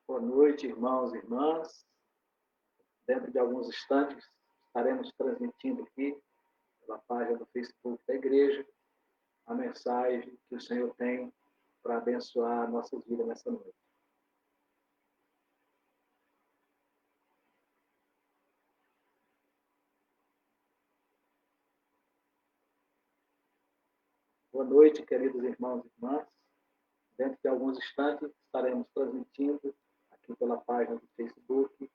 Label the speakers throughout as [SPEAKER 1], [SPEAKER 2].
[SPEAKER 1] Boa noite, irmãos e irmãs. Dentro de alguns instantes, estaremos transmitindo aqui, pela página do Facebook da igreja, a mensagem que o Senhor tem para abençoar nossas vidas nessa noite. Boa noite, queridos irmãos e irmãs. Dentro de alguns instantes, estaremos transmitindo aqui pela página do Facebook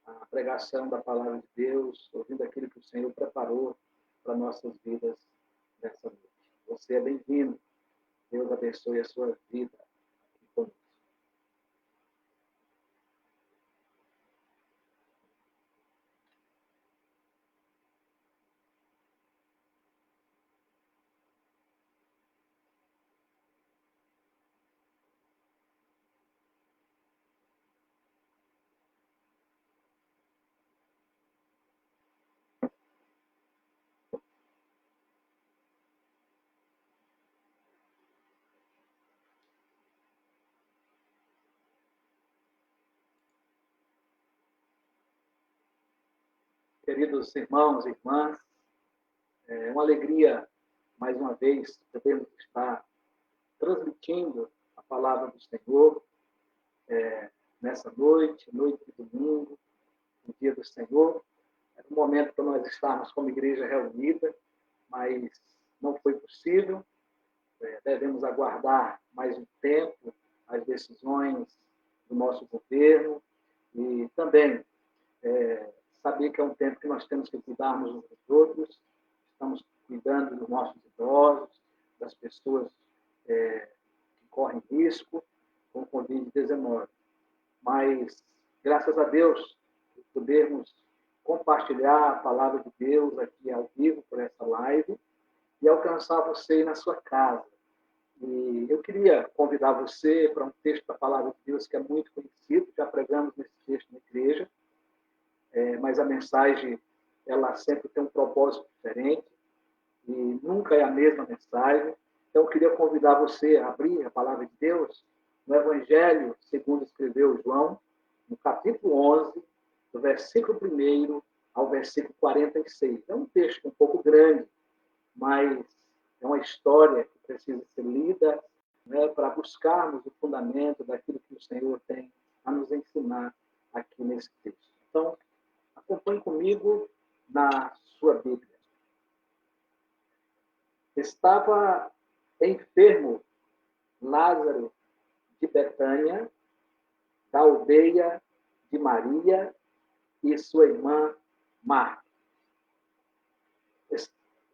[SPEAKER 1] a pregação da palavra de Deus, ouvindo aquilo que o Senhor preparou para nossas vidas nessa noite. Você é bem-vindo. Deus abençoe a sua vida aqui conosco. Queridos irmãos e irmãs, é uma alegria, mais uma vez, podermos estar transmitindo a palavra do Senhor nessa noite, noite de domingo, no dia do Senhor. É um momento para nós estarmos como igreja reunida, mas não foi possível. Devemos aguardar mais um tempo as decisões do nosso governo e também saber que é um tempo que nós temos que cuidarmos uns dos outros, estamos cuidando dos nossos idosos, das pessoas que correm risco com o Covid-19. Mas, graças a Deus, podermos compartilhar a palavra de Deus aqui ao vivo por essa live e alcançar você na sua casa. E eu queria convidar você para um texto da palavra de Deus que é muito conhecido, já pregamos nesse texto na igreja, mas a mensagem ela sempre tem um propósito diferente e nunca é a mesma mensagem. Então, eu queria convidar você a abrir a palavra de Deus no Evangelho, segundo escreveu João, no capítulo 11, do versículo 1 ao versículo 46. É um texto um pouco grande, mas é uma história que precisa ser lida, né, para buscarmos o fundamento daquilo que o Senhor tem a nos ensinar aqui nesse texto. Então, acompanhe comigo na sua Bíblia. Estava enfermo Lázaro de Betânia, da aldeia de Maria e sua irmã Marta.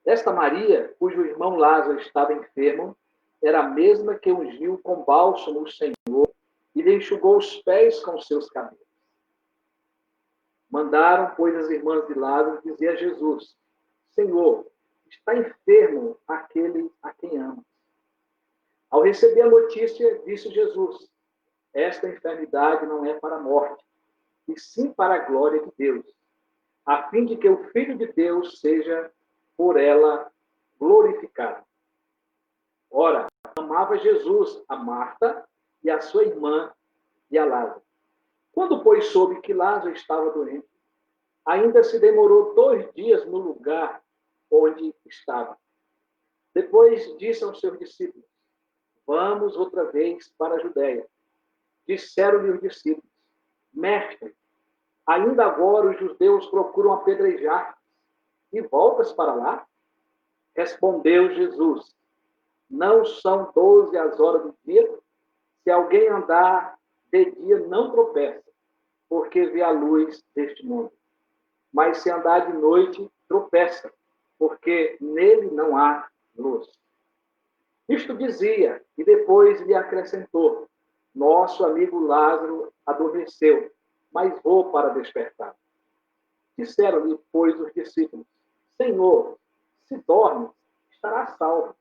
[SPEAKER 1] Esta Maria, cujo irmão Lázaro estava enfermo, era a mesma que ungiu com bálsamo o Senhor e lhe enxugou os pés com seus cabelos. Mandaram, pois, as irmãs de Lázaro dizer a Jesus: Senhor, está enfermo aquele a quem amas. Ao receber a notícia, disse Jesus: esta enfermidade não é para a morte, e sim para a glória de Deus, a fim de que o Filho de Deus seja por ela glorificado. Ora, amava Jesus a Marta e a sua irmã e a Lázaro. Quando, pois, soube que Lázaro estava doente, ainda se demorou 2 dias no lugar onde estava. Depois disse aos seus discípulos: vamos outra vez para a Judéia. Disseram-lhe os discípulos: Mestre, ainda agora os judeus procuram apedrejar, e voltas para lá? Respondeu Jesus: não são 12 as horas do dia? Se alguém andar de dia, não tropeça, porque vê a luz deste mundo. Mas se andar de noite, tropeça, porque nele não há luz. Isto dizia, e depois lhe acrescentou: nosso amigo Lázaro adormeceu, mas vou para despertar. Disseram-lhe, pois, os discípulos: Senhor, se dorme, estará salvo.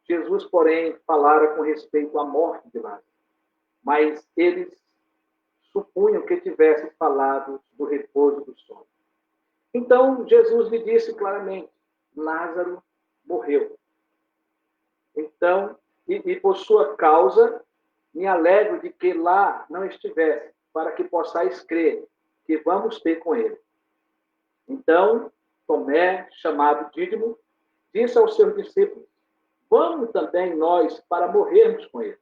[SPEAKER 1] Jesus, porém, falara com respeito à morte de Lázaro, mas eles supunham que tivesse falado do repouso do sono. Então, Jesus lhe disse claramente: Lázaro morreu. Então, e por sua causa, me alegro de que lá não estivesse, para que possais crer que vamos ter com ele. Então, Tomé, chamado Dídimo, disse aos seus discípulos: vamos também nós para morrermos com ele.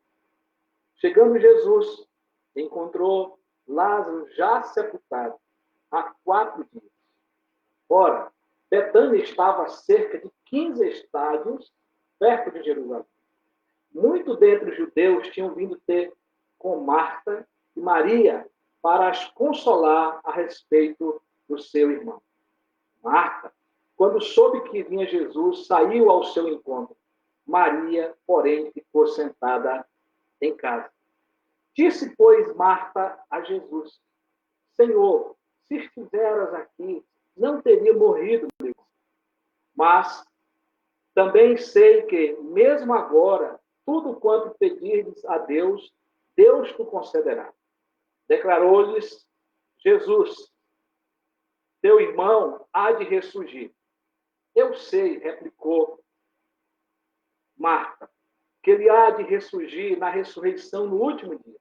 [SPEAKER 1] Chegando Jesus, encontrou Lázaro já sepultado há 4 dias. Ora, Betânia estava a cerca de 15 estádios perto de Jerusalém. Muitos dentre os judeus tinham vindo ter com Marta e Maria para as consolar a respeito do seu irmão. Marta, quando soube que vinha Jesus, saiu ao seu encontro. Maria, porém, ficou sentada em casa. Disse, pois, Marta a Jesus: Senhor, se estiveras aqui, não teria morrido meu irmão. Mas também sei que, mesmo agora, tudo quanto pedires a Deus, Deus te concederá. Declarou-lhes Jesus: teu irmão há de ressurgir. Eu sei, replicou Marta, que ele há de ressurgir na ressurreição no último dia.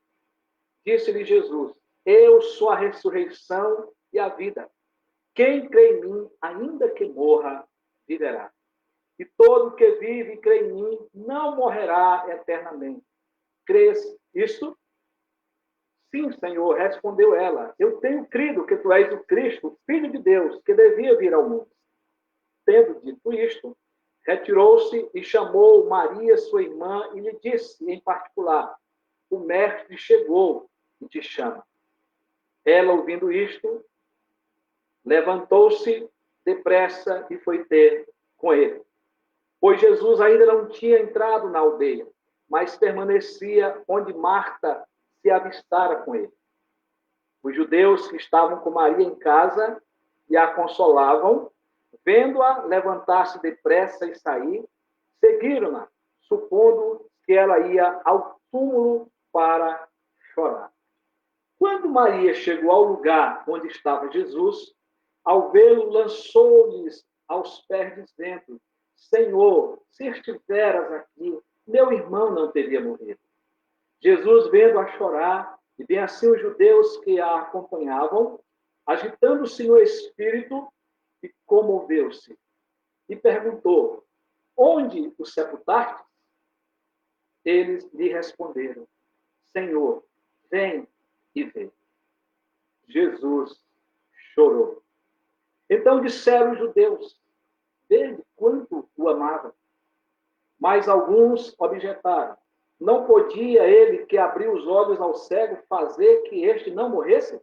[SPEAKER 1] Disse-lhe Jesus: eu sou a ressurreição e a vida. Quem crê em mim, ainda que morra, viverá. E todo que vive e crê em mim não morrerá eternamente. Crês isto? Sim, Senhor, respondeu ela. Eu tenho crido que tu és o Cristo, o Filho de Deus, que devia vir ao mundo. Tendo dito isto, retirou-se e chamou Maria, sua irmã, e lhe disse, em particular: o mestre chegou e te chama. Ela, ouvindo isto, levantou-se depressa e foi ter com ele. Pois Jesus ainda não tinha entrado na aldeia, mas permanecia onde Marta se avistara com ele. Os judeus que estavam com Maria em casa e a consolavam, vendo-a levantar-se depressa e sair, seguiram-na, supondo que ela ia ao túmulo para chorar. Quando Maria chegou ao lugar onde estava Jesus, ao vê-lo, lançou-lhes aos pés, dizendo: Senhor, se estiveras aqui, meu irmão não teria morrido. Jesus, vendo-a chorar, e bem assim os judeus que a acompanhavam, agitando-se no espírito, e comoveu-se. E perguntou: onde o sepultaste? Eles lhe responderam: Senhor, vem e vê. Jesus chorou. Então disseram os judeus: vede quanto o amava. Mas alguns objetaram: não podia ele, que abriu os olhos ao cego, fazer que este não morresse?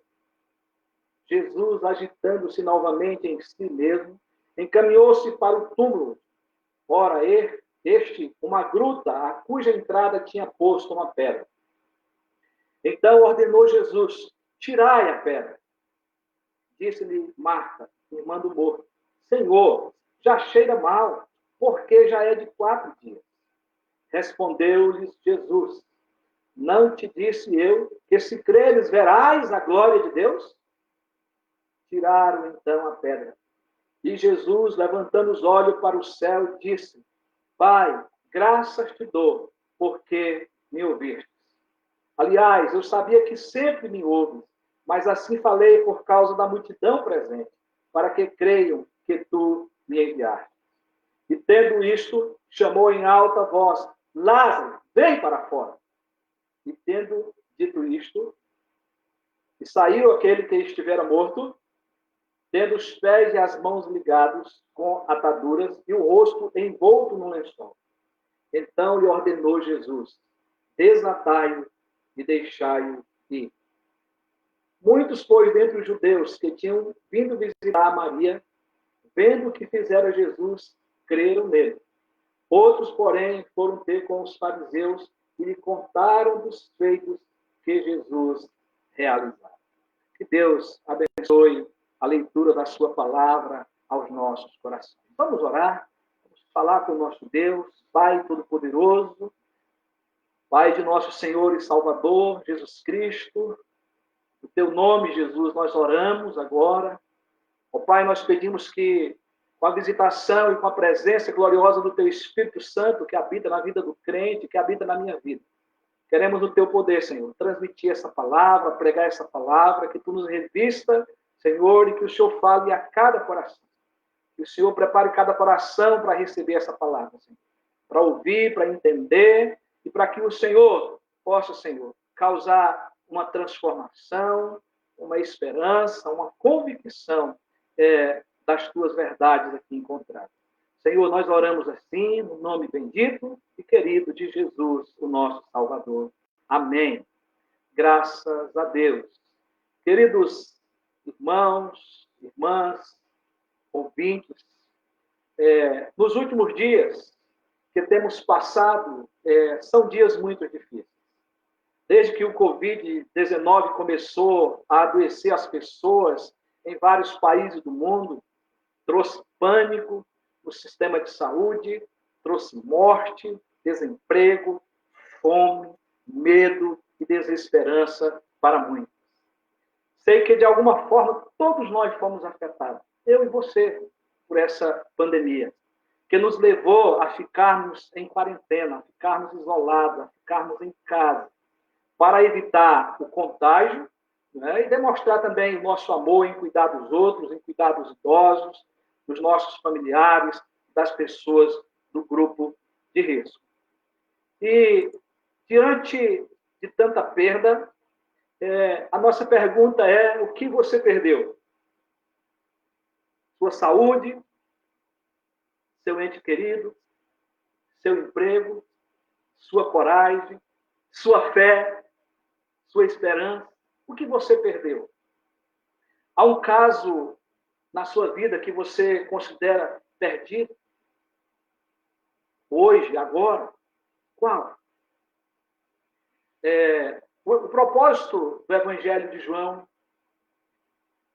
[SPEAKER 1] Jesus, agitando-se novamente em si mesmo, encaminhou-se para o túmulo. Ora, este, uma gruta, a cuja entrada tinha posto uma pedra. Então ordenou Jesus: tirai a pedra. Disse-lhe Marta, irmã do morto: Senhor, já cheira mal, porque já é de 4 dias. Respondeu-lhes Jesus: não te disse eu que, se creres, verás a glória de Deus? Tiraram então a pedra. E Jesus, levantando os olhos para o céu, disse: Pai, graças te dou, porque me ouvistes. Aliás, eu sabia que sempre me ouves, mas assim falei por causa da multidão presente, para que creiam que tu me enviaste. E tendo isto, chamou em alta voz: Lázaro, vem para fora. E tendo dito isto, e saiu aquele que estivera morto, tendo os pés e as mãos ligados com ataduras e o rosto envolto num lençol. Então lhe ordenou Jesus: desatai-o e deixai-o ir. Muitos, pois, dentre os judeus que tinham vindo visitar Maria, vendo o que fizera Jesus, creram nele. Outros, porém, foram ter com os fariseus e lhe contaram dos feitos que Jesus realizara. Que Deus abençoe a leitura da sua palavra aos nossos corações. Vamos orar, vamos falar com o nosso Deus, Pai Todo-Poderoso, Pai de nosso Senhor e Salvador, Jesus Cristo. No teu nome, Jesus, nós oramos agora. Ó Pai, nós pedimos que, com a visitação e com a presença gloriosa do teu Espírito Santo, que habita na vida do crente, que habita na minha vida, Queremos o teu poder, Senhor, transmitir essa palavra, pregar essa palavra, que tu nos revista, Senhor, e que o Senhor fale a cada coração. Que o Senhor prepare cada coração para receber essa palavra, Senhor. Para ouvir, para entender, e para que o Senhor possa, Senhor, causar uma transformação, uma esperança, uma convicção das tuas verdades aqui encontradas. Senhor, nós oramos assim, no nome bendito e querido de Jesus, o nosso Salvador. Amém. Graças a Deus. Queridos irmãos, irmãs, ouvintes, nos últimos dias que temos passado, são dias muito difíceis. Desde que o Covid-19 começou a adoecer as pessoas em vários países do mundo, trouxe pânico no sistema de saúde, trouxe morte, desemprego, fome, medo e desesperança para muitos. Sei que, de alguma forma, todos nós fomos afetados, eu e você, por essa pandemia, que nos levou a ficarmos em quarentena, a ficarmos isolados, a ficarmos em casa, para evitar o contágio, né, e demonstrar também o nosso amor em cuidar dos outros, em cuidar dos idosos, dos nossos familiares, das pessoas do grupo de risco. E, diante de tanta perda, a nossa pergunta é: o que você perdeu? Sua saúde, seu ente querido, seu emprego, sua coragem, sua fé, sua esperança? O que você perdeu? Há um caso na sua vida que você considera perdido? Hoje, agora? Qual? O propósito do Evangelho de João,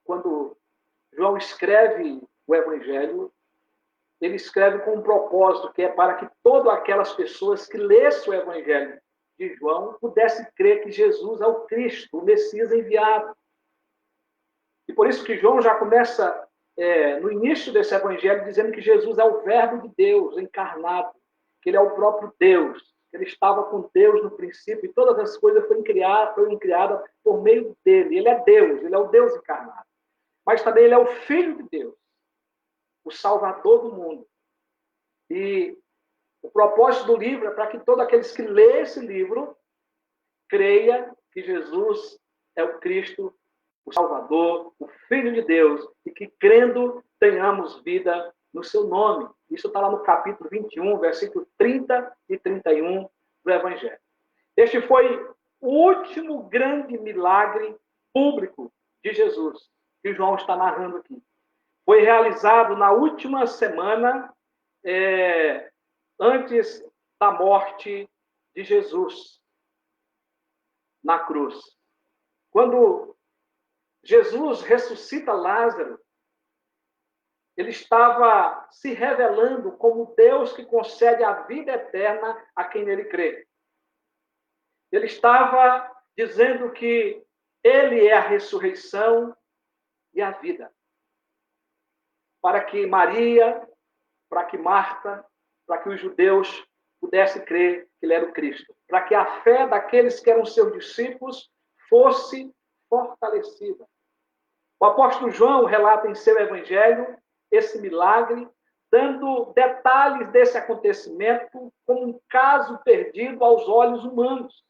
[SPEAKER 1] quando João escreve o Evangelho, ele escreve com um propósito, que é para que todas aquelas pessoas que lessem o Evangelho de João pudessem crer que Jesus é o Cristo, o Messias enviado. E por isso que João já começa, no início desse Evangelho, dizendo que Jesus é o Verbo de Deus encarnado, que ele é o próprio Deus, que ele estava com Deus no princípio, e todas as coisas foram criadas por meio dele. Ele é Deus, ele é o Deus encarnado. Mas também ele é o Filho de Deus, o Salvador do mundo. E o propósito do livro é para que todos aqueles que lêem esse livro creiam que Jesus é o Cristo, o Salvador, o Filho de Deus, e que, crendo, tenhamos vida no seu nome. Isso está lá no capítulo 21, versículo 30 e 31 do Evangelho. Este foi o último grande milagre público de Jesus, que João está narrando aqui. Foi realizado na última semana antes da morte de Jesus na cruz. Quando Jesus ressuscita Lázaro, ele estava se revelando como Deus que concede a vida eterna a quem nele crê. Ele estava dizendo que ele é a ressurreição e a vida. Para que Maria, para que Marta, para que os judeus pudessem crer que ele era o Cristo. Para que a fé daqueles que eram seus discípulos fosse fortalecida. O apóstolo João relata em seu evangelho esse milagre, dando detalhes desse acontecimento como um caso perdido aos olhos humanos.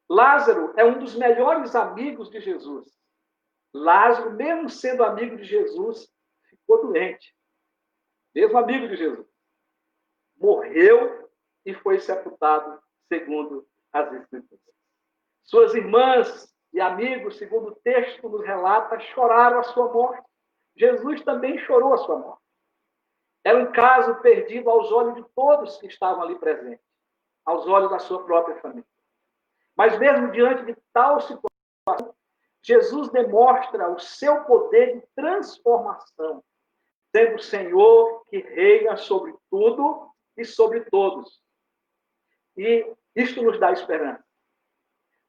[SPEAKER 1] Lázaro é um dos melhores amigos de Jesus. Lázaro, mesmo sendo amigo de Jesus, ficou doente. Mesmo amigo de Jesus. Morreu e foi sepultado, segundo as Escrituras. Suas irmãs e amigos, segundo o texto nos relata, choraram a sua morte. Jesus também chorou a sua morte. Era um caso perdido aos olhos de todos que estavam ali presentes, aos olhos da sua própria família. Mas mesmo diante de tal situação, Jesus demonstra o seu poder de transformação, sendo o Senhor que reina sobre tudo e sobre todos. E isto nos dá esperança.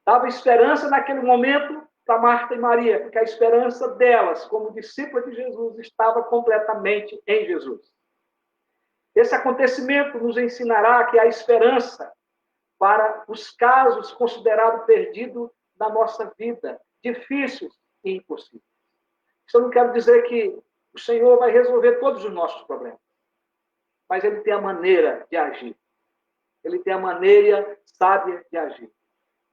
[SPEAKER 1] Dava esperança naquele momento para Marta e Maria, porque a esperança delas, como discípulas de Jesus, estava completamente em Jesus. Esse acontecimento nos ensinará que a esperança para os casos considerados perdidos da nossa vida, difíceis e impossíveis. Isso eu não quero dizer que o Senhor vai resolver todos os nossos problemas, mas Ele tem a maneira de agir. Ele tem a maneira sábia de agir.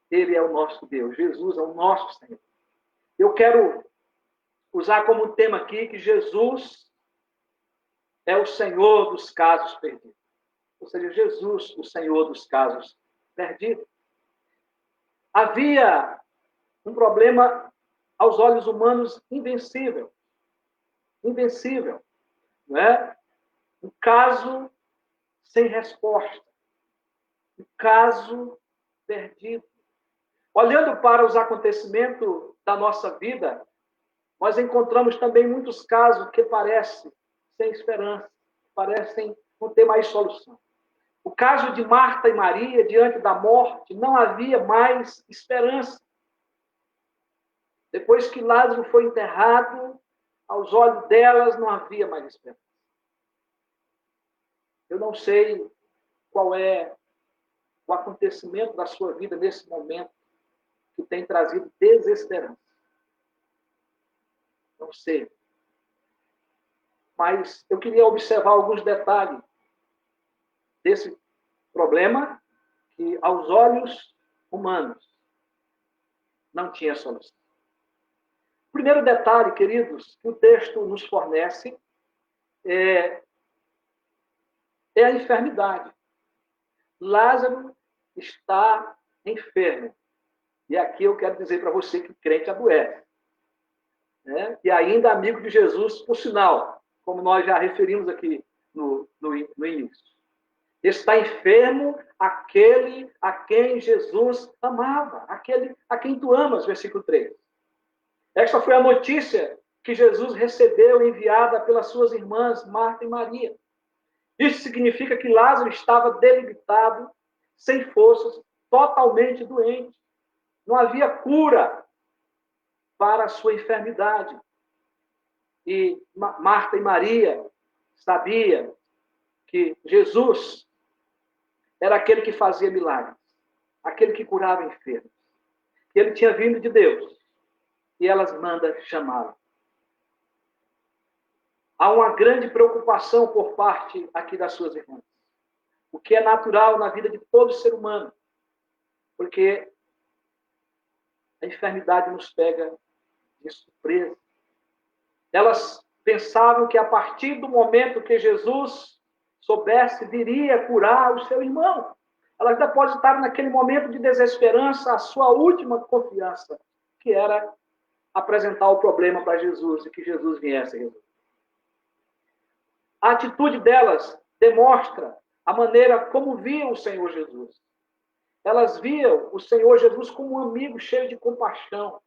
[SPEAKER 1] Ele é o nosso Deus. Jesus é o nosso Senhor. Eu quero usar como tema aqui que Jesus é o Senhor dos casos perdidos. Ou seja, Jesus, o Senhor dos casos perdidos. Havia um problema aos olhos humanos invencível. Invencível. Não é? Um caso sem resposta. Um caso perdido. Olhando para os acontecimentos da nossa vida, nós encontramos também muitos casos que parecem sem esperança, parecem não ter mais solução. O caso de Marta e Maria, diante da morte, não havia mais esperança. Depois que Lázaro foi enterrado, aos olhos delas não havia mais esperança. Eu não sei qual é o acontecimento da sua vida nesse momento que tem trazido desesperança. Não sei. Mas eu queria observar alguns detalhes desse problema que, aos olhos humanos, não tinha solução. O primeiro detalhe, queridos, que o texto nos fornece é a enfermidade. Lázaro está enfermo. E aqui eu quero dizer para você que crente adoece. Né? E ainda amigo de Jesus, por sinal, como nós já referimos aqui no início. Está enfermo aquele a quem Jesus amava, aquele a quem tu amas, versículo 3. Esta foi a notícia que Jesus recebeu enviada pelas suas irmãs Marta e Maria. Isso significa que Lázaro estava debilitado, sem forças, totalmente doente. Não havia cura para a sua enfermidade. E Marta e Maria sabiam que Jesus era aquele que fazia milagres, aquele que curava enfermos, que ele tinha vindo de Deus, e elas mandam chamá-lo. Há uma grande preocupação por parte aqui das suas irmãs, o que é natural na vida de todo ser humano, porque a enfermidade nos pega de surpresa. Elas pensavam que a partir do momento que Jesus soubesse, viria curar o seu irmão. Elas depositaram naquele momento de desesperança a sua última confiança, que era apresentar o problema para Jesus e que Jesus viesse resolver. A atitude delas demonstra a maneira como viam o Senhor Jesus. Elas viam o Senhor Jesus como um amigo cheio de compaixão.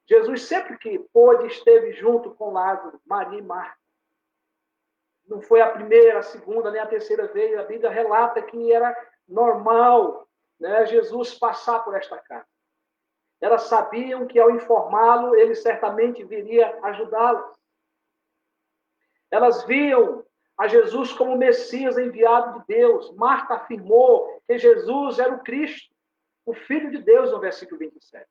[SPEAKER 1] Jesus, sempre que pôde, esteve junto com Lázaro, Maria e Marta. Não foi a primeira, a segunda, nem a terceira vez. A Bíblia relata que era normal, né, Jesus passar por esta casa. Elas sabiam que, ao informá-lo, ele certamente viria ajudá-las. Elas viam a Jesus como o Messias enviado de Deus. Marta afirmou que Jesus era o Cristo, o Filho de Deus, no versículo 27.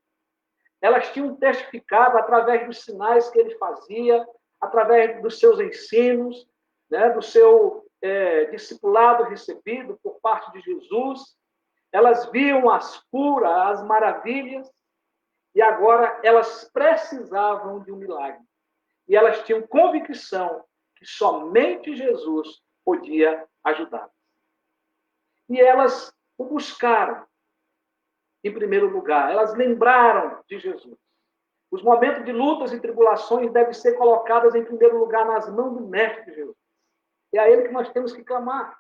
[SPEAKER 1] Elas tinham testificado através dos sinais que ele fazia, através dos seus ensinos, né, do seu discipulado recebido por parte de Jesus. Elas viam as curas, as maravilhas, e agora elas precisavam de um milagre. E elas tinham convicção que somente Jesus podia ajudá-las. E elas o buscaram, em primeiro lugar. Elas lembraram de Jesus. Os momentos de lutas e tribulações devem ser colocados em primeiro lugar nas mãos do Mestre Jesus. É a ele que nós temos que clamar.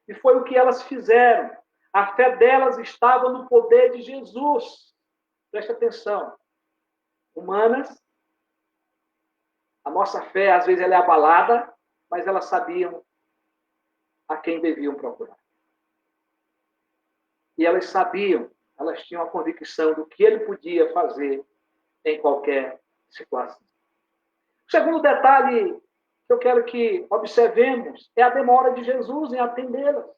[SPEAKER 1] E foi o que elas fizeram. A fé delas estava no poder de Jesus. Preste atenção. Humanas, a nossa fé, às vezes, ela é abalada, mas elas sabiam a quem deviam procurar. E elas sabiam, elas tinham a convicção do que ele podia fazer em qualquer situação. O segundo detalhe que eu quero que observemos é a demora de Jesus em atendê-las.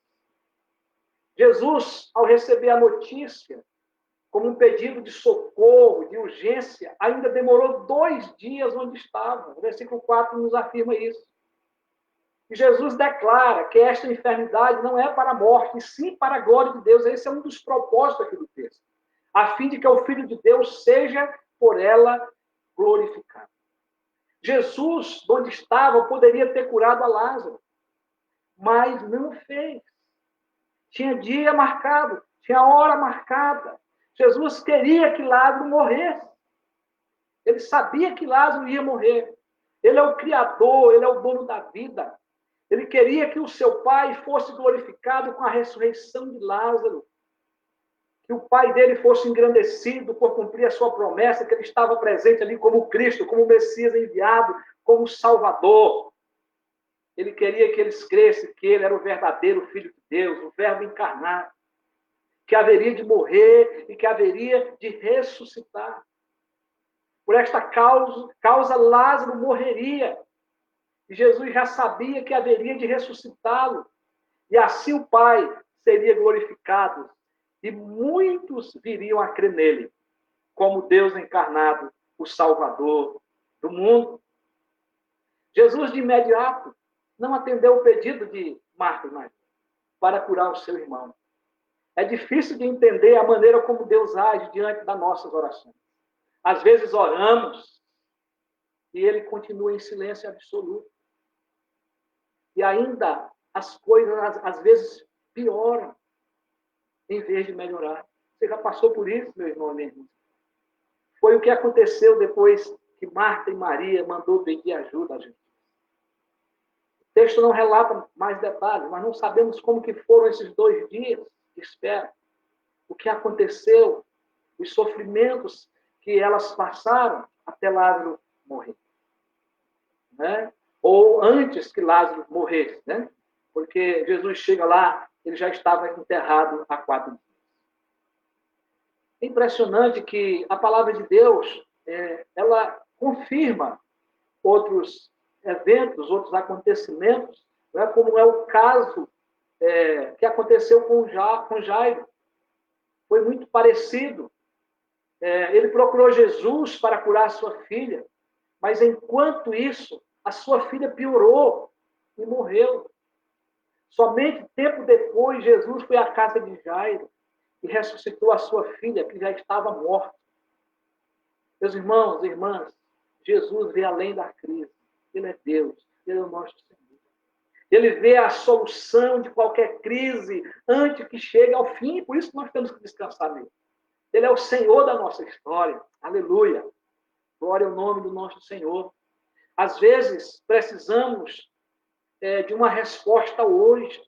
[SPEAKER 1] Jesus, ao receber a notícia, como um pedido de socorro, de urgência, ainda demorou 2 dias onde estava. O versículo 4 nos afirma isso. E Jesus declara que esta enfermidade não é para a morte, e sim para a glória de Deus. Esse é um dos propósitos aqui do texto. A fim de que o Filho de Deus seja por ela glorificado. Jesus, onde estava, poderia ter curado a Lázaro, mas não fez. Tinha dia marcado, tinha hora marcada. Jesus queria que Lázaro morresse. Ele sabia que Lázaro ia morrer. Ele é o Criador, ele é o dono da vida. Ele queria que o seu pai fosse glorificado com a ressurreição de Lázaro. Que o pai dele fosse engrandecido por cumprir a sua promessa, que ele estava presente ali como Cristo, como Messias enviado, como Salvador. Ele queria que eles crescem que ele era o verdadeiro Filho de Deus, o Verbo encarnado, que haveria de morrer e que haveria de ressuscitar. Por esta causa Lázaro morreria. E Jesus já sabia que haveria de ressuscitá-lo. E assim o Pai seria glorificado. E muitos viriam a crer nele, como Deus encarnado, o Salvador do mundo. Jesus, de imediato, não atendeu o pedido de Marta e Maria para curar o seu irmão. É difícil de entender a maneira como Deus age diante das nossas orações. Às vezes oramos e ele continua em silêncio absoluto. E ainda as coisas, às vezes, pioram em vez de melhorar. Você já passou por isso, meu irmão e minha irmã? Foi o que aconteceu depois que Marta e Maria mandou pedir ajuda a Jesus. O texto não relata mais detalhes, mas não sabemos como que foram esses 2 dias de espera. O que aconteceu, os sofrimentos que elas passaram até Lázaro morrer. Né? Ou antes que Lázaro morresse, né? Porque Jesus chega lá, ele já estava enterrado há 4 dias. É impressionante que a palavra de Deus, ela confirma outros eventos, outros acontecimentos, né? Como é o caso que aconteceu com Jairo. Foi muito parecido. Ele procurou Jesus para curar a sua filha, mas enquanto isso, a sua filha piorou e morreu. Somente tempo depois, Jesus foi à casa de Jairo e ressuscitou a sua filha, que já estava morta. Meus irmãos e irmãs, Jesus vê além da crise. Ele é Deus, ele é o nosso Senhor. Ele vê a solução de qualquer crise antes que chegue ao fim, por isso que nós temos que descansar nele. Ele é o Senhor da nossa história. Aleluia. Glória ao nome do nosso Senhor. Às vezes, precisamos de uma resposta hoje,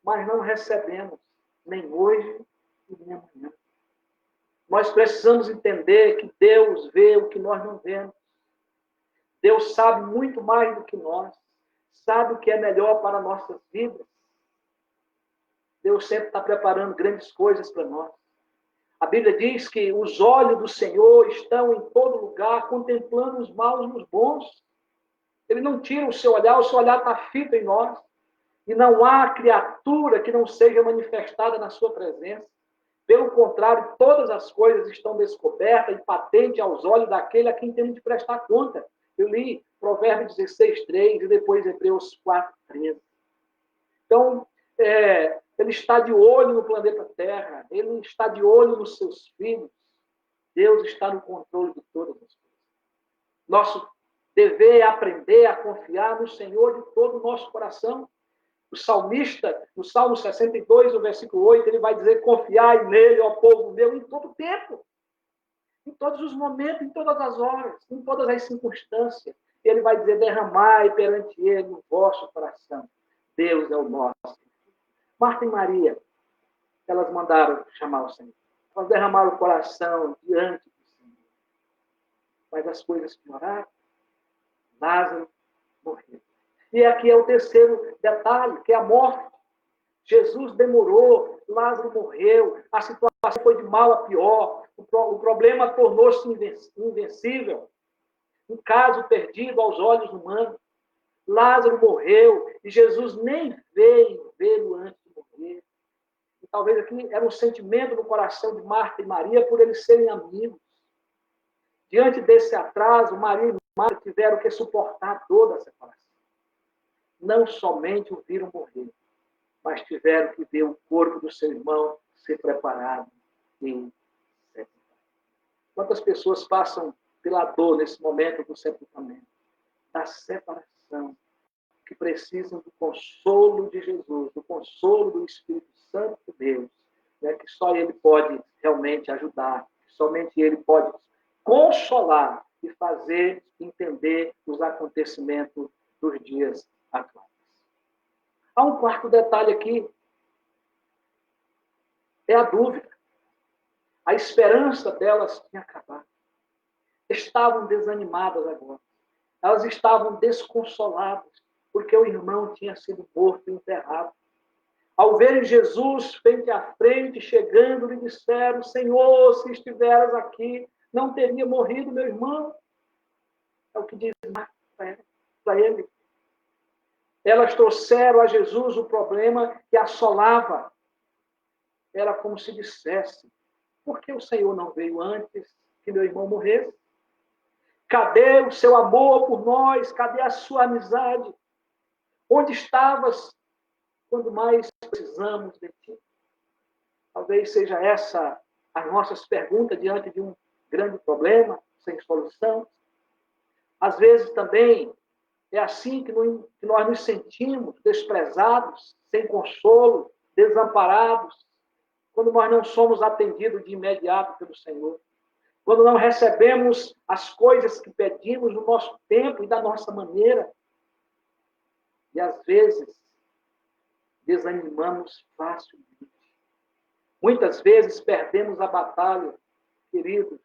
[SPEAKER 1] mas não recebemos, nem hoje e nem amanhã. Nós precisamos entender que Deus vê o que nós não vemos. Deus sabe muito mais do que nós. Sabe o que é melhor para nossas vidas. Deus sempre está preparando grandes coisas para nós. A Bíblia diz que os olhos do Senhor estão em todo lugar, contemplando os maus e os bons. Ele não tira o seu olhar está fito em nós. E não há criatura que não seja manifestada na sua presença. Pelo contrário, todas as coisas estão descobertas e patentes aos olhos daquele a quem temos de prestar conta. Eu li Provérbios 16:3 e depois Hebreus 4:13. Então, ele está de olho no planeta Terra, ele está de olho nos seus filhos. Deus está no controle de todas as coisas. Nosso dever é aprender a confiar no Senhor de todo o nosso coração. O salmista, no Salmo 62, no versículo 8, ele vai dizer: confiai nele, ó povo meu, em todo tempo. Em todos os momentos, em todas as horas, em todas as circunstâncias. Ele vai dizer: derramai perante ele o vosso coração. Deus é o nosso. Marta e Maria, elas mandaram chamar o Senhor. Elas derramaram o coração diante do Senhor. Mas as coisas pioraram. Lázaro morreu. E aqui é o terceiro detalhe, que é a morte. Jesus demorou, Lázaro morreu, a situação foi de mal a pior, o problema tornou-se invencível. Um caso perdido aos olhos humanos. Lázaro morreu e Jesus nem veio vê-lo antes de morrer. talvez aqui era um sentimento no coração de Marta e Maria por eles serem amigos. Diante desse atraso, Maria e Marta tiveram que suportar a dor da separação. Não somente o viram morrer, mas tiveram que ver o corpo do seu irmão ser preparado e sepultado. Quantas pessoas passam pela dor nesse momento do sepultamento, da separação, que precisam do consolo de Jesus, do consolo do Espírito Santo de Deus, né, que só Ele pode realmente ajudar, que somente Ele pode consolar e fazer entender os acontecimentos dos dias atuais. Há um quarto detalhe aqui, é a dúvida. A esperança delas tinha acabado. Estavam desanimadas agora. Elas estavam desconsoladas, porque o irmão tinha sido morto e enterrado. Ao verem Jesus frente a frente, chegando, lhe disseram: Senhor, se estiveras aqui, não teria morrido meu irmão. É o que diz Marta para ele. Elas trouxeram a Jesus o problema que assolava. Era como se dissesse: por que o Senhor não veio antes que meu irmão morresse? Cadê o seu amor por nós? Cadê a sua amizade? Onde estavas quando mais precisamos de ti? Talvez seja essa as nossas perguntas diante de um grande problema, sem solução. Às vezes também é assim que nós nos sentimos desprezados, sem consolo, desamparados, quando nós não somos atendidos de imediato pelo Senhor. Quando não recebemos as coisas que pedimos no nosso tempo e da nossa maneira. E às vezes desanimamos facilmente. Muitas vezes perdemos a batalha, queridos,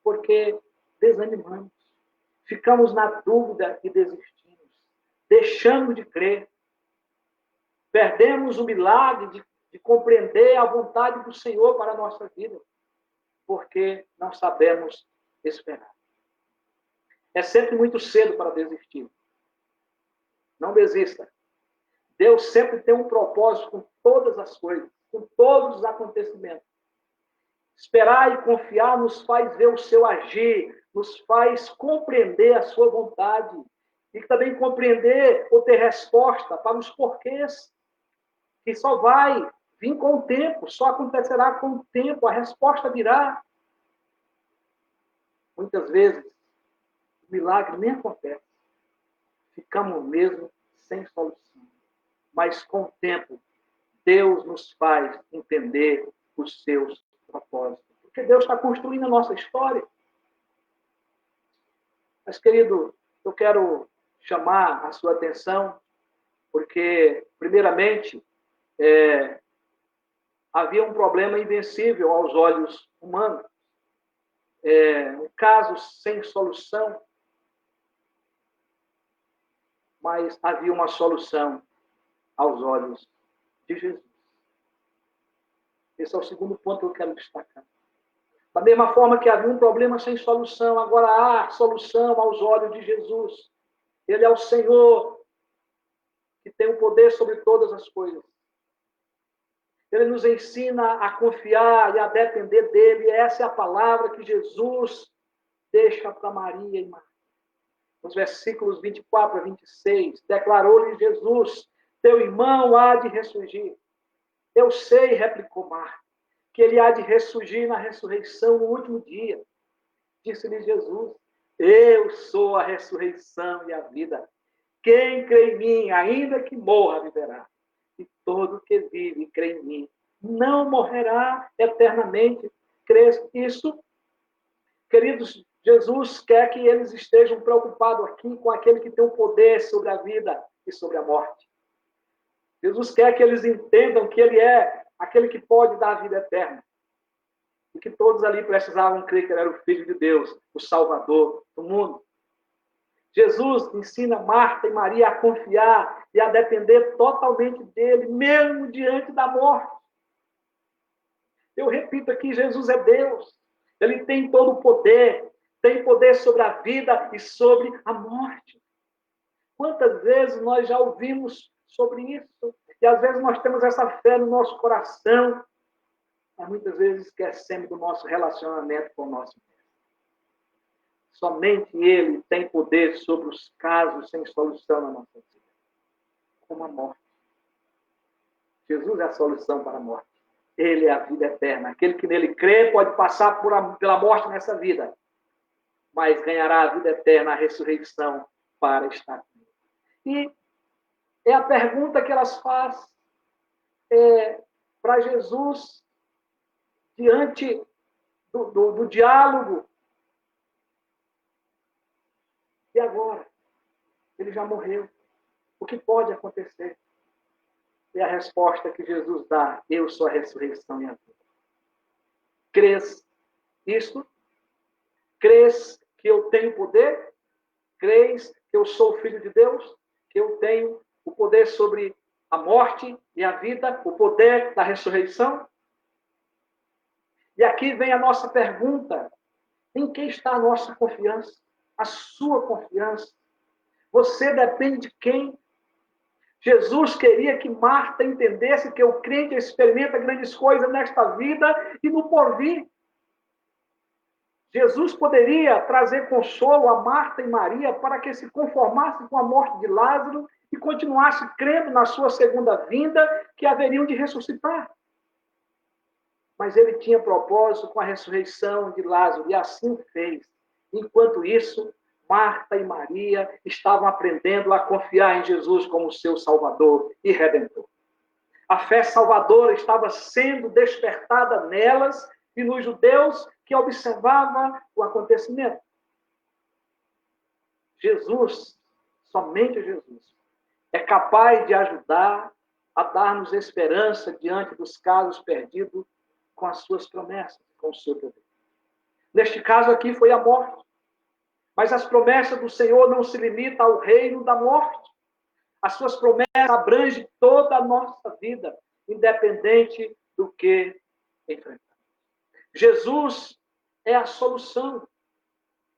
[SPEAKER 1] porque desanimamos. Ficamos na dúvida e desistimos. Deixamos de crer. Perdemos o milagre de compreender a vontade do Senhor para a nossa vida, porque não sabemos esperar. É sempre muito cedo para desistir. Não desista. Deus sempre tem um propósito com todas as coisas, com todos os acontecimentos. Esperar e confiar nos faz ver o seu agir, nos faz compreender a sua vontade e também compreender ou ter resposta para os porquês, que só vai vir com o tempo, só acontecerá com o tempo, a resposta virá. Muitas vezes, o milagre nem acontece. Ficamos mesmo sem solução. Mas com o tempo, Deus nos faz entender os seus propósitos. Porque Deus está construindo a nossa história. Mas, querido, eu quero chamar a sua atenção, porque, primeiramente, havia um problema invencível aos olhos humanos. Um caso sem solução, mas havia uma solução aos olhos de Jesus. Esse é o segundo ponto que eu quero destacar. Da mesma forma que havia um problema sem solução, agora há solução aos olhos de Jesus. Ele é o Senhor que tem o poder sobre todas as coisas. Ele nos ensina a confiar e a depender dele. Essa é a palavra que Jesus deixa para Maria e Marta. Nos versículos 24 a 26, declarou-lhe Jesus: teu irmão há de ressurgir. Eu sei, replicou Marta, que ele há de ressurgir na ressurreição no último dia. Disse-lhe Jesus: eu sou a ressurreição e a vida. Quem crê em mim, ainda que morra, viverá. E todo que vive e crê em mim não morrerá eternamente. Crês isso? Queridos, Jesus quer que eles estejam preocupados aqui com aquele que tem o poder sobre a vida e sobre a morte. Jesus quer que eles entendam que ele é aquele que pode dar a vida eterna. E que todos ali precisavam crer que ele era o Filho de Deus, o Salvador do mundo. Jesus ensina Marta e Maria a confiar e a depender totalmente dele, mesmo diante da morte. Eu repito aqui, Jesus é Deus. Ele tem todo o poder. Tem poder sobre a vida e sobre a morte. Quantas vezes nós já ouvimos sobre isso? E às vezes nós temos essa fé no nosso coração, mas muitas vezes esquecemos do nosso relacionamento com o nosso Deus. Somente Ele tem poder sobre os casos sem solução na nossa vida, como a morte. Jesus é a solução para a morte. Ele é a vida eterna. Aquele que nele crê pode passar pela morte nessa vida, mas ganhará a vida eterna, a ressurreição, para estar com Ele. E é a pergunta que elas fazem para Jesus, diante do diálogo. E agora? Ele já morreu. O que pode acontecer? E a resposta que Jesus dá: eu sou a ressurreição e a vida. Crês isto? Crês que eu tenho poder? Crês que eu sou filho de Deus? Que eu tenho o poder sobre a morte e a vida? O poder da ressurreição? E aqui vem a nossa pergunta: em quem está a nossa confiança? A sua confiança? Você depende de quem? Jesus queria que Marta entendesse que o crente experimenta grandes coisas nesta vida e no porvir. Jesus poderia trazer consolo a Marta e Maria para que se conformassem com a morte de Lázaro e continuassem crendo na sua segunda vinda, que haveriam de ressuscitar. Mas ele tinha propósito com a ressurreição de Lázaro, e assim o fez. Enquanto isso, Marta e Maria estavam aprendendo a confiar em Jesus como seu Salvador e Redentor. A fé salvadora estava sendo despertada nelas e nos judeus que observavam o acontecimento. Jesus, somente Jesus, é capaz de ajudar a dar-nos esperança diante dos casos perdidos com as suas promessas, com o seu poder. Neste caso aqui foi a morte. Mas as promessas do Senhor não se limitam ao reino da morte. As suas promessas abrangem toda a nossa vida, independente do que enfrentamos. Jesus é a solução.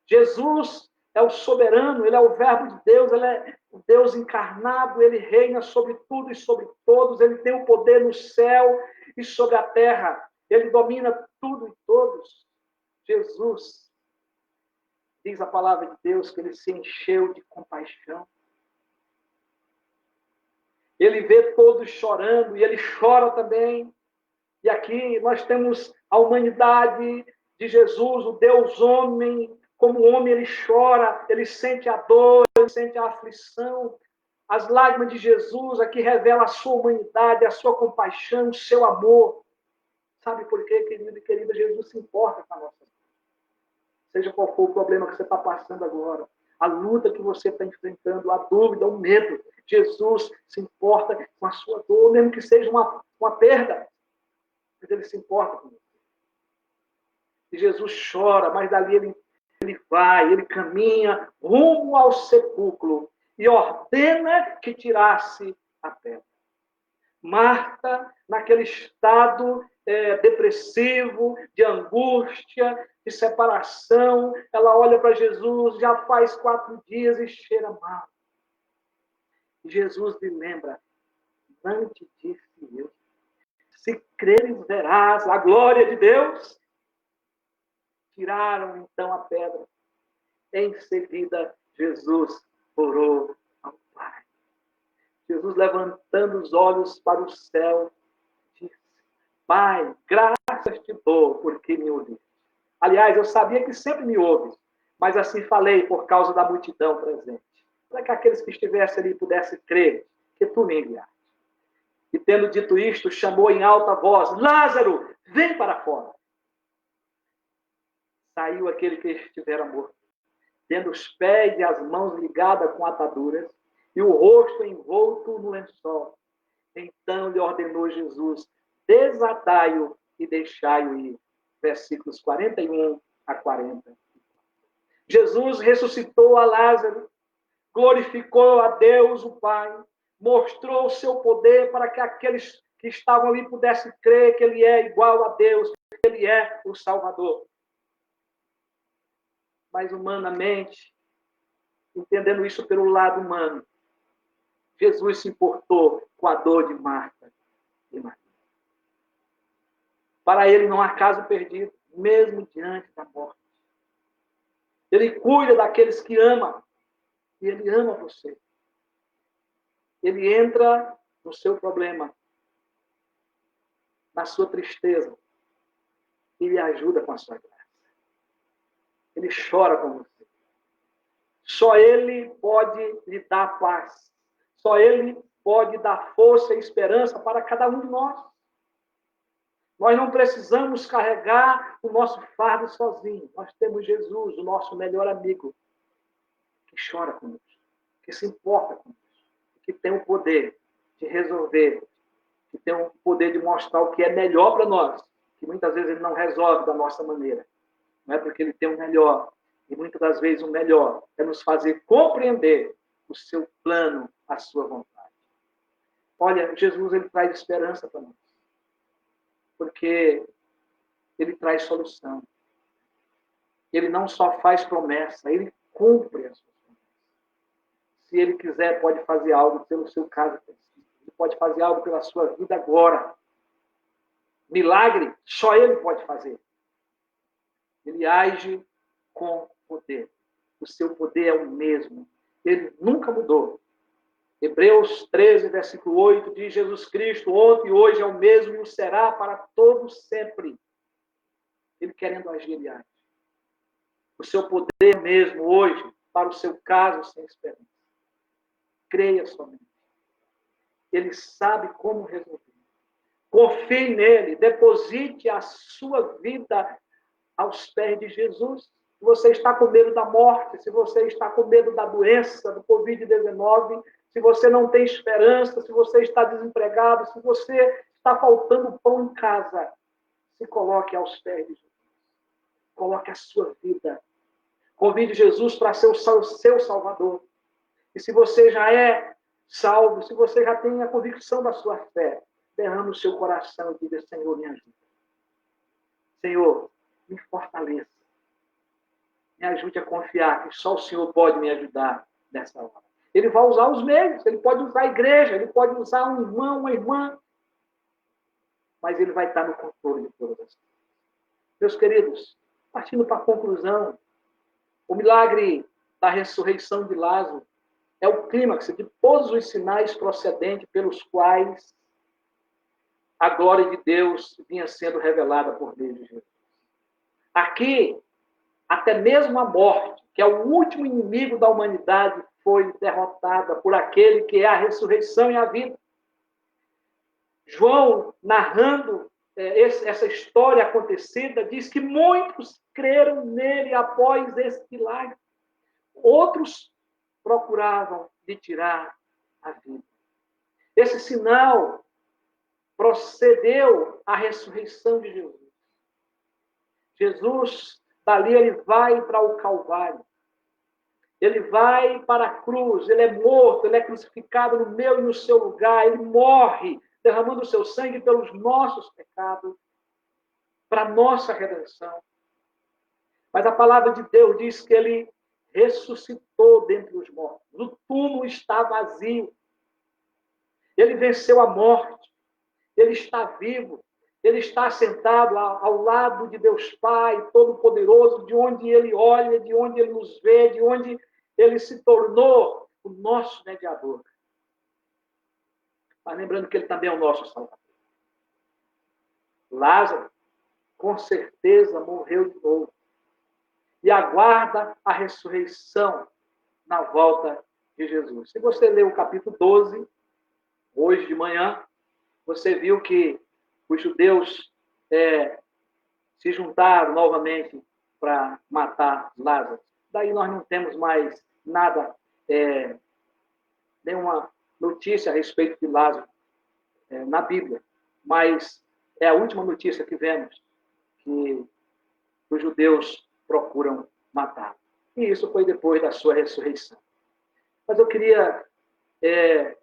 [SPEAKER 1] Jesus é o soberano, ele é o verbo de Deus, ele é o Deus encarnado, ele reina sobre tudo e sobre todos, ele tem o poder no céu e sobre a terra, ele domina tudo e todos. Jesus, diz a palavra de Deus, que ele se encheu de compaixão. Ele vê todos chorando e ele chora também. E aqui nós temos a humanidade de Jesus, o Deus homem. Como homem ele chora, ele sente a dor, ele sente a aflição. As lágrimas de Jesus aqui revelam a sua humanidade, a sua compaixão, o seu amor. Sabe por quê, querido e querida? Jesus se importa com a nossa vida. Seja qual for o problema que você está passando agora, a luta que você está enfrentando, a dúvida, o medo, Jesus se importa com a sua dor, mesmo que seja uma perda, mas ele se importa com você. E Jesus chora, mas dali ele vai, ele caminha rumo ao sepulcro e ordena que tirasse a pedra. Marta, naquele estado depressivo, de angústia, de separação, ela olha para Jesus, já faz 4 dias e cheira mal. E Jesus lhe lembra: não te disse eu, se creres verás a glória de Deus. Tiraram então a pedra. Em seguida, Jesus orou ao Pai. Jesus, levantando os olhos para o céu, disse: Pai, graças te dou porque me ouviste. Aliás, eu sabia que sempre me ouves, mas assim falei por causa da multidão presente, para que aqueles que estivessem ali pudessem crer que tu me enviaste. E tendo dito isto, chamou em alta voz: Lázaro, vem para fora. Saiu aquele que estivera morto, tendo os pés e as mãos ligadas com ataduras e o rosto envolto no lençol. Então lhe ordenou Jesus: desatai-o e deixai-o ir. Versículos 41 a 40. Jesus ressuscitou a Lázaro, glorificou a Deus, o Pai, mostrou o seu poder para que aqueles que estavam ali pudessem crer que ele é igual a Deus, que ele é o Salvador. Mas humanamente, entendendo isso pelo lado humano, Jesus se importou com a dor de Marta e Maria. Para ele não há caso perdido, mesmo diante da morte. Ele cuida daqueles que ama. E ele ama você. Ele entra no seu problema, na sua tristeza, e lhe ajuda com a sua graça. Ele chora com você. Só ele pode lhe dar paz. Só ele pode dar força e esperança para cada um de nós. Nós não precisamos carregar o nosso fardo sozinho. Nós temos Jesus, o nosso melhor amigo, que chora conosco, que se importa conosco, que tem o poder de resolver, que tem o poder de mostrar o que é melhor para nós, que muitas vezes ele não resolve da nossa maneira. Não é porque ele tem o melhor. E muitas das vezes o melhor é nos fazer compreender o seu plano, a sua vontade. Olha, Jesus, ele traz esperança para nós. Porque ele traz solução. Ele não só faz promessa, ele cumpre as suas promessas. Se ele quiser, pode fazer algo pelo seu caso. Ele pode fazer algo pela sua vida agora. Milagre, só ele pode fazer. Ele age com poder. O seu poder é o mesmo. Ele nunca mudou. Hebreus 13, versículo 8, diz: Jesus Cristo, ontem e hoje é o mesmo e o será para todos sempre. Ele querendo agir, ele age. O seu poder é o mesmo hoje, para o seu caso sem esperança. Creia somente. Ele sabe como resolver. Confie nele, deposite a sua vida aos pés de Jesus. Se você está com medo da morte, se você está com medo da doença, do Covid-19, se você não tem esperança, se você está desempregado, se você está faltando pão em casa, se coloque aos pés de Jesus. Coloque a sua vida. Convide Jesus para ser o seu Salvador. E se você já é salvo, se você já tem a convicção da sua fé, derrame o seu coração e diga: Senhor, me ajuda. Senhor, me fortaleça. Me ajude a confiar que só o Senhor pode me ajudar nessa hora. Ele vai usar os meios, ele pode usar a igreja, ele pode usar um irmão, uma irmã, mas ele vai estar no controle de todas as coisas. Meus queridos, partindo para a conclusão, o milagre da ressurreição de Lázaro é o clímax de todos os sinais procedentes pelos quais a glória de Deus vinha sendo revelada por meio de Jesus. Aqui, até mesmo a morte, que é o último inimigo da humanidade, foi derrotada por aquele que é a ressurreição e a vida. João, narrando essa história acontecida, diz que muitos creram nele após esse milagre. Outros procuravam lhe tirar a vida. Esse sinal procedeu à ressurreição de Jesus. Jesus, dali, ele vai para o Calvário. Ele vai para a cruz, ele é morto, ele é crucificado no meu e no seu lugar, ele morre, derramando o seu sangue pelos nossos pecados, para a nossa redenção. Mas a palavra de Deus diz que ele ressuscitou dentre os mortos. O túmulo está vazio. Ele venceu a morte. Ele está vivo. Ele está sentado ao lado de Deus Pai Todo-Poderoso, de onde ele olha, de onde ele nos vê, de onde ele se tornou o nosso mediador. Mas lembrando que ele também é o nosso Salvador. Lázaro, com certeza, morreu de novo. E aguarda a ressurreição na volta de Jesus. Se você ler o capítulo 12, hoje de manhã, você viu que os judeus se juntaram novamente para matar Lázaro. Daí nós não temos mais nada, nenhuma notícia a respeito de Lázaro na Bíblia. Mas é a última notícia que vemos, que os judeus procuram matar. E isso foi depois da sua ressurreição. Mas eu queria,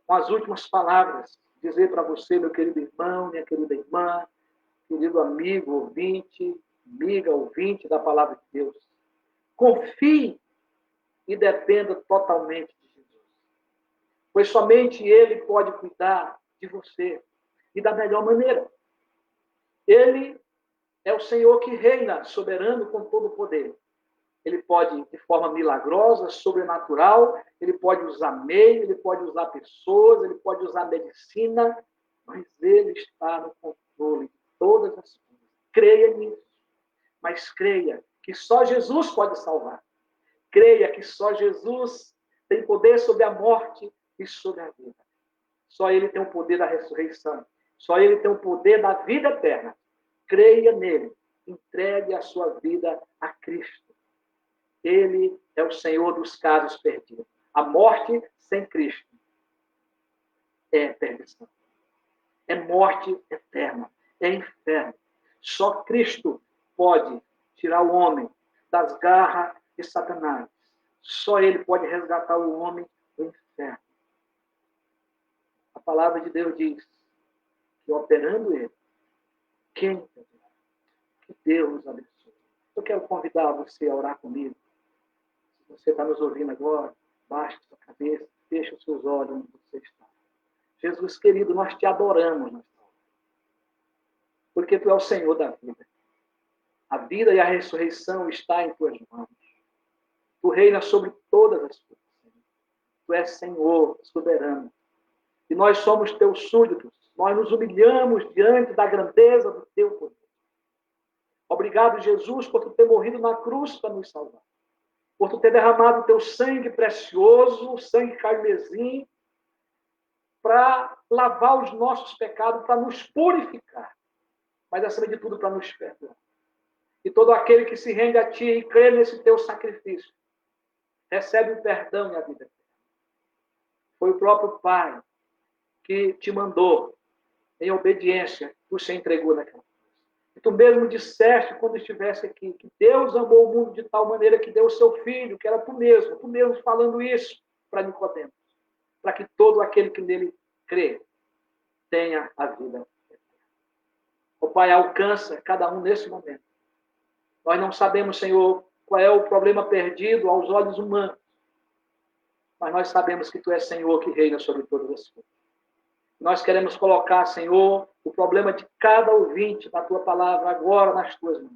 [SPEAKER 1] com as últimas palavras, dizer para você, meu querido irmão, minha querida irmã, querido amigo, ouvinte, amiga, ouvinte da palavra de Deus, confie e dependa totalmente de Jesus. pois somente Ele pode cuidar de você e da melhor maneira. Ele é o Senhor que reina soberano com todo o poder. Ele pode, de forma milagrosa, sobrenatural, ele pode usar meio, ele pode usar pessoas, ele pode usar medicina, mas ele está no controle de todas as coisas. Creia nisso, mas creia que só Jesus pode salvar. Creia que só Jesus tem poder sobre a morte e sobre a vida. Só Ele tem o poder da ressurreição. Só Ele tem o poder da vida eterna. Creia nele. Entregue a sua vida a Cristo. Ele é o Senhor dos casos perdidos. A morte sem Cristo é perdição. É morte eterna. É inferno. Só Cristo pode tirar o homem das garras de Satanás. Só Ele pode resgatar o homem do inferno. A palavra de Deus diz que operando Ele, quem impedirá? Que Deus nos abençoe. Eu quero convidar você a orar comigo. Se você está nos ouvindo agora, baixe sua cabeça, feche os seus olhos onde você está. Jesus querido, nós te adoramos nesta hora, porque Tu é o Senhor da vida. A vida e a ressurreição está em Tuas mãos. Tu reinas sobre todas as coisas. Tu és Senhor soberano. E nós somos Teus súditos. Nós nos humilhamos diante da grandeza do Teu poder. Obrigado, Jesus, por Tu ter morrido na cruz para nos salvar. Por Tu ter derramado o Teu sangue precioso, o sangue carmesim, para lavar os nossos pecados, para nos purificar. Mas, acima de tudo, para nos perdoar. E todo aquele que se rende a Ti e crê nesse Teu sacrifício, recebe o perdão e a vida eterna. Foi o próprio Pai que te mandou, em obediência, Tu se entregou naquela cruz. E Tu mesmo disseste, quando estivesse aqui, que Deus amou o mundo de tal maneira que deu o Seu Filho, que era Tu mesmo falando isso para Nicodemos, para que todo aquele que nele crê tenha a vida eterna. O Pai alcança cada um nesse momento. Nós não sabemos, Senhor, qual é o problema perdido aos olhos humanos, mas nós sabemos que Tu és Senhor que reina sobre todas as coisas. Nós queremos colocar, Senhor, o problema de cada ouvinte da Tua palavra agora nas Tuas mãos.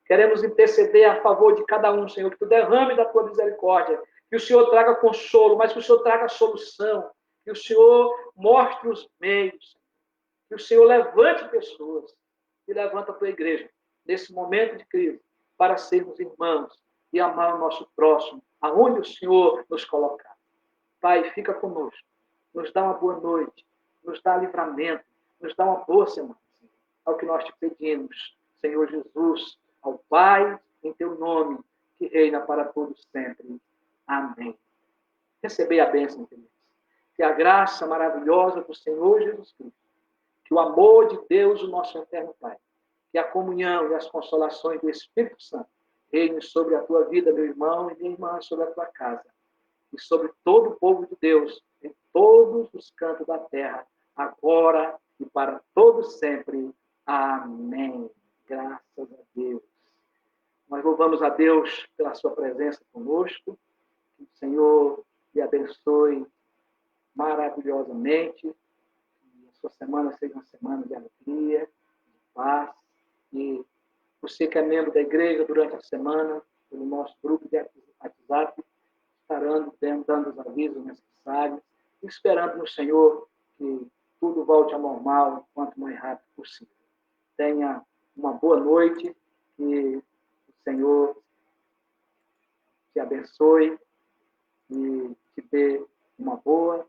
[SPEAKER 1] Queremos interceder a favor de cada um, Senhor, que Tu derrame da Tua misericórdia, que o Senhor traga consolo, mas que o Senhor traga solução, que o Senhor mostre os meios, que o Senhor levante pessoas e levanta a Tua igreja nesse momento de crise para sermos irmãos e amar o nosso próximo, aonde o Senhor nos colocar. Pai, fica conosco, nos dá uma boa noite, nos dá livramento, nos dá uma boa semana. É o que nós te pedimos, Senhor Jesus, ao Pai, em Teu nome, que reina para todos sempre. Amém. Recebei a bênção, queridos. Que a graça maravilhosa do Senhor Jesus Cristo, que o amor de Deus, o nosso eterno Pai, que a comunhão e as consolações do Espírito Santo reine sobre a tua vida, meu irmão e minha irmã, sobre a tua casa, e sobre todo o povo de Deus, em todos os cantos da terra, agora e para todos sempre. Amém. Graças a Deus. Nós louvamos a Deus pela sua presença conosco. Que o Senhor lhe abençoe maravilhosamente. Que a sua semana seja uma semana de alegria, de paz. E você que é membro da igreja durante a semana, pelo nosso grupo de WhatsApp, estarão dando os avisos necessários, esperando no Senhor que tudo volte ao normal o quanto mais rápido possível. Tenha uma boa noite, que o Senhor te abençoe e te dê uma boa